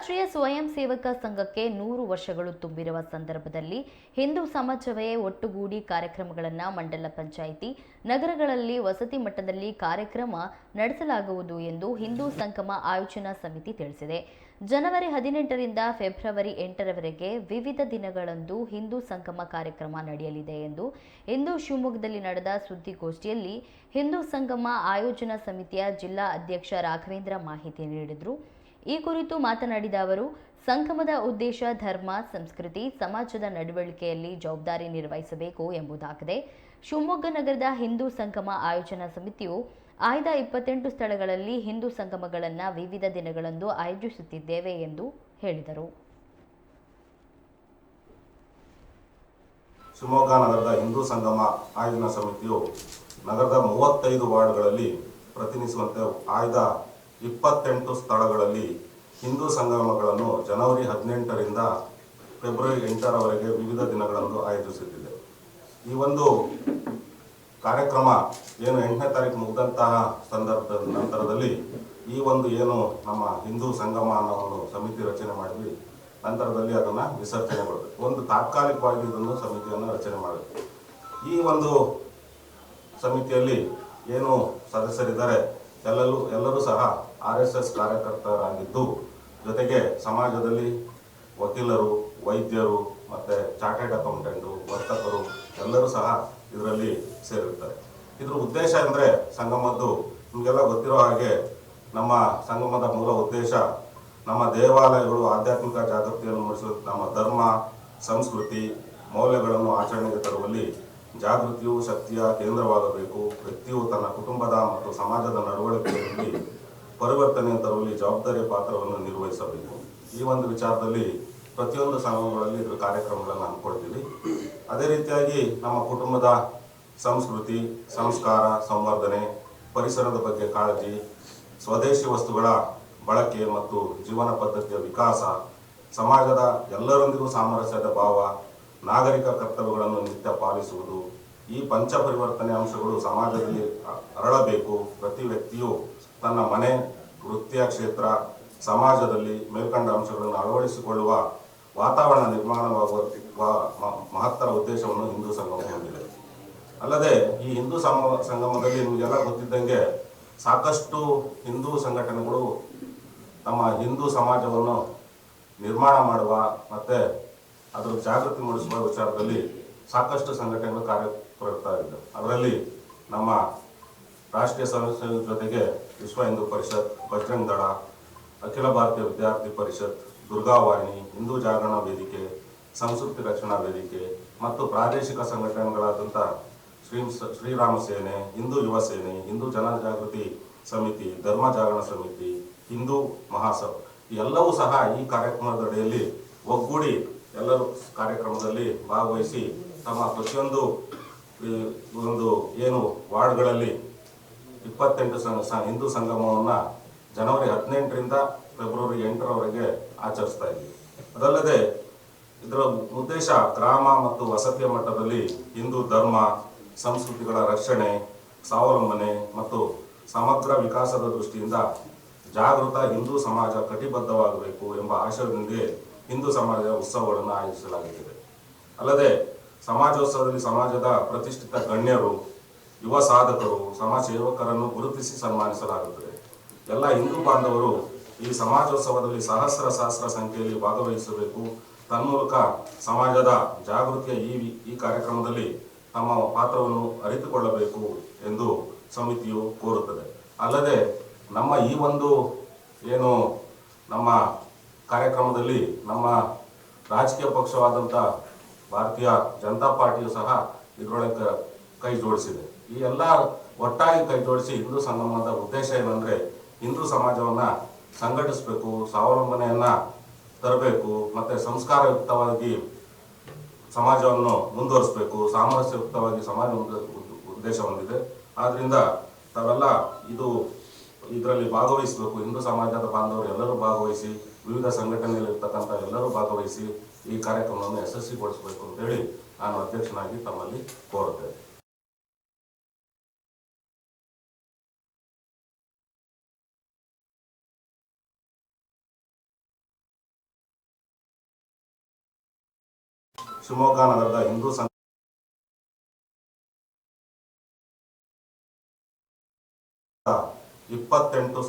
ರಾಷ್ಟ್ರೀಯ ಸ್ವಯಂ ಸೇವಕ ಸಂಘಕ್ಕೆ 100 ವರ್ಷಗಳು ತುಂಬಿರುವ ಸಂದರ್ಭದಲ್ಲಿ ಹಿಂದೂ ಸಮಾಜವೇ ಒಟ್ಟುಗೂಡಿ ಕಾರ್ಯಕ್ರಮಗಳನ್ನು ಮಂಡಲ ಪಂಚಾಯಿತಿ ನಗರಗಳಲ್ಲಿ ವಸತಿ ಮಟ್ಟದಲ್ಲಿ ಕಾರ್ಯಕ್ರಮ ನಡೆಸಲಾಗುವುದು ಎಂದು ಹಿಂದೂ ಸಂಗಮ ಆಯೋಜನಾ ಸಮಿತಿ ತಿಳಿಸಿದೆ. ಜನವರಿ 18ರಿಂದ ಫೆಬ್ರವರಿ 8ರವರೆಗೆ ವಿವಿಧ ದಿನಗಳಂದು ಹಿಂದೂ ಸಂಗಮ ಕಾರ್ಯಕ್ರಮ ನಡೆಯಲಿದೆ ಎಂದು ಇಂದು ಶಿವಮೊಗ್ಗದಲ್ಲಿ ನಡೆದ ಸುದ್ದಿಗೋಷ್ಠಿಯಲ್ಲಿ ಹಿಂದೂ ಸಂಗಮ ಆಯೋಜನಾ ಸಮಿತಿಯ ಜಿಲ್ಲಾ ಅಧ್ಯಕ್ಷ ರಾಘವೇಂದ್ರ ಮಾಹಿತಿ ನೀಡಿದರು. ಈ ಕುರಿತು ಮಾತನಾಡಿದ ಅವರು, ಸಂಗಮದ ಉದ್ದೇಶ ಧರ್ಮ, ಸಂಸ್ಕೃತಿ, ಸಮಾಜದ ನಡವಳಿಕೆಯಲ್ಲಿ ಜವಾಬ್ದಾರಿ ನಿರ್ವಹಿಸಬೇಕು ಎಂಬುದಾಗಿದೆ. ಶಿವಮೊಗ್ಗ ನಗರದ ಹಿಂದೂ ಸಂಗಮ ಆಯೋಜನಾ ಸಮಿತಿಯು ಆಯ್ದ 28 ಸ್ಥಳಗಳಲ್ಲಿ ಹಿಂದೂ ಸಂಗಮಗಳನ್ನು ವಿವಿಧ ದಿನಗಳಂದು ಆಯೋಜಿಸುತ್ತಿದ್ದೇವೆ ಎಂದು ಹೇಳಿದರು. ಶಿವಮೊಗ್ಗ ನಗರದ ಹಿಂದೂ ಸಂಗಮ ಆಯೋಜನಾ ಸಮಿತಿಯು ನಗರದ 35 ವಾರ್ಡ್ಗಳಲ್ಲಿ ಪ್ರತಿನಿಧಿಸುವಂತೆ ಆಯ್ದ 28 ಸ್ಥಳಗಳಲ್ಲಿ ಹಿಂದೂ ಸಂಗಮಗಳನ್ನು ಜನವರಿ 18ರಿಂದ ಫೆಬ್ರವರಿ 8ರವರೆಗೆ ವಿವಿಧ ದಿನಗಳಂದು ಆಯೋಜಿಸುತ್ತಿದೆ. ಈ ಒಂದು ಕಾರ್ಯಕ್ರಮ ಏನು 8ನೇ ತಾರೀಕು ಮುಗಿದಂತಹ ಸಂದರ್ಭದ ನಂತರದಲ್ಲಿ ಈ ಒಂದು ಏನು ನಮ್ಮ ಹಿಂದೂ ಸಂಗಮ ಅನ್ನೋ ಒಂದು ಸಮಿತಿ ರಚನೆ ಮಾಡಿದ್ವಿ, ನಂತರದಲ್ಲಿ ಅದನ್ನು ವಿಸರ್ಜನೆ ಮಾಡಬೇಕು. ಒಂದು ತಾತ್ಕಾಲಿಕವಾಗಿ ಇದನ್ನು ಸಮಿತಿಯನ್ನು ರಚನೆ ಮಾಡಬೇಕು. ಈ ಒಂದು ಸಮಿತಿಯಲ್ಲಿ ಏನು ಸದಸ್ಯರಿದ್ದಾರೆ ಎಲ್ಲರೂ ಸಹ RSS ಕಾರ್ಯಕರ್ತರಾಗಿದ್ದು, ಜೊತೆಗೆ ಸಮಾಜದಲ್ಲಿ ವಕೀಲರು, ವೈದ್ಯರು ಮತ್ತು ಚಾರ್ಟೆಡ್ ಅಕೌಂಟೆಂಟು, ವರ್ತಕರು ಎಲ್ಲರೂ ಸಹ ಇದರಲ್ಲಿ ಸೇರಿರ್ತಾರೆ. ಇದರ ಉದ್ದೇಶ ಅಂದರೆ ಸಂಗಮದ್ದು ನಿಮಗೆಲ್ಲ ಗೊತ್ತಿರೋ ಹಾಗೆ ನಮ್ಮ ಸಂಗಮದ ಮೂಲ ಉದ್ದೇಶ ನಮ್ಮ ದೇವಾಲಯಗಳು ಆಧ್ಯಾತ್ಮಿಕ ಜಾಗೃತಿಯನ್ನು ಮೂಡಿಸುವ ನಮ್ಮ ಧರ್ಮ, ಸಂಸ್ಕೃತಿ, ಮೌಲ್ಯಗಳನ್ನು ಆಚರಣೆಗೆ ತರುವಲ್ಲಿ ಜಾಗೃತಿಯು ಶಕ್ತಿಯ ಕೇಂದ್ರವಾಗಬೇಕು. ವ್ಯಕ್ತಿಯು ತನ್ನ ಕುಟುಂಬದ ಮತ್ತು ಸಮಾಜದ ನಡವಳಿಕೆಯಲ್ಲಿ ಪರಿವರ್ತನೆ ತರುವಲ್ಲಿ ಜವಾಬ್ದಾರಿಯ ಪಾತ್ರವನ್ನು ನಿರ್ವಹಿಸಬೇಕು. ಈ ಒಂದು ವಿಚಾರದಲ್ಲಿ ಪ್ರತಿಯೊಂದು ಸಂಘಗಳಲ್ಲಿ ಇದರ ಕಾರ್ಯಕ್ರಮಗಳನ್ನು ಹಮ್ಮಿಕೊಳ್ತೀವಿ. ಅದೇ ರೀತಿಯಾಗಿ ನಮ್ಮ ಕುಟುಂಬದ ಸಂಸ್ಕೃತಿ, ಸಂಸ್ಕಾರ, ಸಂವರ್ಧನೆ, ಪರಿಸರದ ಬಗ್ಗೆ ಕಾಳಜಿ, ಸ್ವದೇಶಿ ವಸ್ತುಗಳ ಬಳಕೆ ಮತ್ತು ಜೀವನ ಪದ್ಧತಿಯ ವಿಕಾಸ, ಸಮಾಜದ ಎಲ್ಲರೊಂದಿಗೂ ಸಾಮರಸ್ಯದ ಭಾವ, ನಾಗರಿಕ ಕರ್ತವ್ಯಗಳನ್ನು ನಿತ್ಯ ಪಾಲಿಸುವುದು, ಈ ಪಂಚ ಪರಿವರ್ತನೆ ಅಂಶಗಳು ಸಮಾಜದಲ್ಲಿ ಅರಳಬೇಕು. ಪ್ರತಿ ವ್ಯಕ್ತಿಯು ತನ್ನ ಮನೆ, ವೃತ್ತಿಯ ಕ್ಷೇತ್ರ, ಸಮಾಜದಲ್ಲಿ ಮೇಲ್ಕಂಡ ಅಂಶಗಳನ್ನು ಅಳವಡಿಸಿಕೊಳ್ಳುವ ವಾತಾವರಣ ನಿರ್ಮಾಣವಾಗುವ ಮಹತ್ತರ ಉದ್ದೇಶವನ್ನು ಹಿಂದೂ ಸಂಗಮ ಹೊಂದಿದೆ. ಅಲ್ಲದೆ ಈ ಹಿಂದೂ ಸಂಗಮದಲ್ಲಿ ನಿಮಗೆಲ್ಲ ಗೊತ್ತಿದ್ದಂಗೆ ಸಾಕಷ್ಟು ಹಿಂದೂ ಸಂಘಟನೆಗಳು ತಮ್ಮ ಹಿಂದೂ ಸಮಾಜವನ್ನು ನಿರ್ಮಾಣ ಮಾಡುವ ಮತ್ತು ಅದರ ಜಾಗೃತಿ ಮೂಡಿಸುವ ವಿಚಾರದಲ್ಲಿ ಸಾಕಷ್ಟು ಸಂಘಟನೆಗಳು ಕಾರ್ಯಪ್ರವೃತ್ತವಾಗಿದ್ದವು. ಅದರಲ್ಲಿ ನಮ್ಮ ರಾಷ್ಟ್ರೀಯ ಸ್ವಯಂ ಸೇವಕ ಜೊತೆಗೆ ವಿಶ್ವ ಹಿಂದೂ ಪರಿಷತ್, ಬಜರಂಗ್ ದಳ, ಅಖಿಲ ಭಾರತೀಯ ವಿದ್ಯಾರ್ಥಿ ಪರಿಷತ್, ದುರ್ಗಾವಾಹಿನಿ, ಹಿಂದೂ ಜಾಗರಣ ವೇದಿಕೆ, ಸಂಸ್ಕೃತಿ ರಕ್ಷಣಾ ವೇದಿಕೆ ಮತ್ತು ಪ್ರಾದೇಶಿಕ ಸಂಘಟನೆಗಳಾದಂಥ ಶ್ರೀರಾಮ ಸೇನೆ, ಹಿಂದೂ ಯುವ ಸೇನೆ, ಹಿಂದೂ ಜನಜಾಗೃತಿ ಸಮಿತಿ, ಧರ್ಮ ಜಾಗರಣ ಸಮಿತಿ, ಹಿಂದೂ ಮಹಾಸಭಾ ಎಲ್ಲವೂ ಸಹ ಈ ಕಾರ್ಯಕ್ರಮದ ಅಡಿಯಲ್ಲಿ ಒಗ್ಗೂಡಿ ಎಲ್ಲರೂ ಕಾರ್ಯಕ್ರಮದಲ್ಲಿ ಭಾಗವಹಿಸಿ ತಮ್ಮ ಪ್ರತಿಯೊಂದು ಒಂದು ಏನು ವಾರ್ಡ್ಗಳಲ್ಲಿ 28 ಹಿಂದೂ ಸಂಗಮವನ್ನು ಜನವರಿ 18ರಿಂದ ಫೆಬ್ರವರಿ 8ರವರೆಗೆ ಆಚರಿಸ್ತಾ ಇದ್ದೀವಿ. ಅದಲ್ಲದೆ ಇದರ ಉದ್ದೇಶ ಗ್ರಾಮ ಮತ್ತು ವಸತಿಯ ಮಟ್ಟದಲ್ಲಿ ಹಿಂದೂ ಧರ್ಮ, ಸಂಸ್ಕೃತಿಗಳ ರಕ್ಷಣೆ, ಸ್ವಾವಲಂಬನೆ ಮತ್ತು ಸಮಗ್ರ ವಿಕಾಸದ ದೃಷ್ಟಿಯಿಂದ ಜಾಗೃತ ಹಿಂದೂ ಸಮಾಜ ಕಟಿಬದ್ಧವಾಗಬೇಕು ಎಂಬ ಆಶಯದೊಂದಿಗೆ ಹಿಂದೂ ಸಮಾಜದ ಉತ್ಸವಗಳನ್ನು ಆಯೋಜಿಸಲಾಗುತ್ತದೆ. ಅಲ್ಲದೆ ಸಮಾಜೋತ್ಸವದಲ್ಲಿ ಸಮಾಜದ ಪ್ರತಿಷ್ಠಿತ ಗಣ್ಯರು, ಯುವ ಸಾಧಕರು, ಸಮಾಜ ಸೇವಕರನ್ನು ಗುರುತಿಸಿ ಸನ್ಮಾನಿಸಲಾಗುತ್ತದೆ. ಎಲ್ಲ ಹಿಂದೂ ಬಾಂಧವರು ಈ ಸಮಾಜೋತ್ಸವದಲ್ಲಿ ಸಹಸ್ರ ಸಂಖ್ಯೆಯಲ್ಲಿ ಭಾಗವಹಿಸಬೇಕು. ತನ್ಮೂಲಕ ಸಮಾಜದ ಜಾಗೃತಿಯ ಈ ಕಾರ್ಯಕ್ರಮದಲ್ಲಿ ತಮ್ಮ ಪಾತ್ರವನ್ನು ಅರಿತುಕೊಳ್ಳಬೇಕು ಎಂದು ಸಮಿತಿಯು ಕೋರುತ್ತದೆ. ಅಲ್ಲದೆ ನಮ್ಮ ಈ ಒಂದು ಏನು ನಮ್ಮ ಕಾರ್ಯಕ್ರಮದಲ್ಲಿ ನಮ್ಮ ರಾಜಕೀಯ ಪಕ್ಷವಾದಂಥ ಭಾರತೀಯ ಜನತಾ ಪಾರ್ಟಿಯು ಸಹ ಇದರೊಳಗೆ ಕೈ ಜೋಡಿಸಿದೆ. ಈ ಎಲ್ಲ ಒಟ್ಟಾಗಿ ಕೈ ಜೋಡಿಸಿ ಹಿಂದೂ ಸಂಗಮದ ಉದ್ದೇಶ ಏನಂದರೆ ಹಿಂದೂ ಸಮಾಜವನ್ನು ಸಂಘಟಿಸಬೇಕು, ಸ್ವಾವಲಂಬನೆಯನ್ನು ತರಬೇಕು ಮತ್ತು ಸಂಸ್ಕಾರಯುಕ್ತವಾಗಿ ಸಮಾಜವನ್ನು ಮುಂದುವರಿಸಬೇಕು, ಸಾಮರಸ್ಯಯುಕ್ತವಾಗಿ ಸಮಾಜ ಉದ್ದೇಶ ಹೊಂದಿದೆ. ಆದ್ದರಿಂದ ತಾವೆಲ್ಲ ಇದರಲ್ಲಿ ಭಾಗವಹಿಸಬೇಕು. ಹಿಂದೂ ಸಮಾಜದ ಬಾಂಧವರು ಎಲ್ಲರೂ ಭಾಗವಹಿಸಿ, ವಿವಿಧ ಸಂಘಟನೆಯಲ್ಲಿರ್ತಕ್ಕಂಥ ಎಲ್ಲರೂ ಭಾಗವಹಿಸಿ ಈ ಕಾರ್ಯಕ್ರಮವನ್ನು ಯಶಸ್ವಿಗೊಳಿಸಬೇಕು ಅಂತೇಳಿ ನಾನು ಅಧ್ಯಕ್ಷನಾಗಿ ತಮ್ಮಲ್ಲಿ ಕೋರುತ್ತೇನೆ. ಶಿವಮೊಗ್ಗ ನಗರದ ಹಿಂದೂ ಸಂಘ 28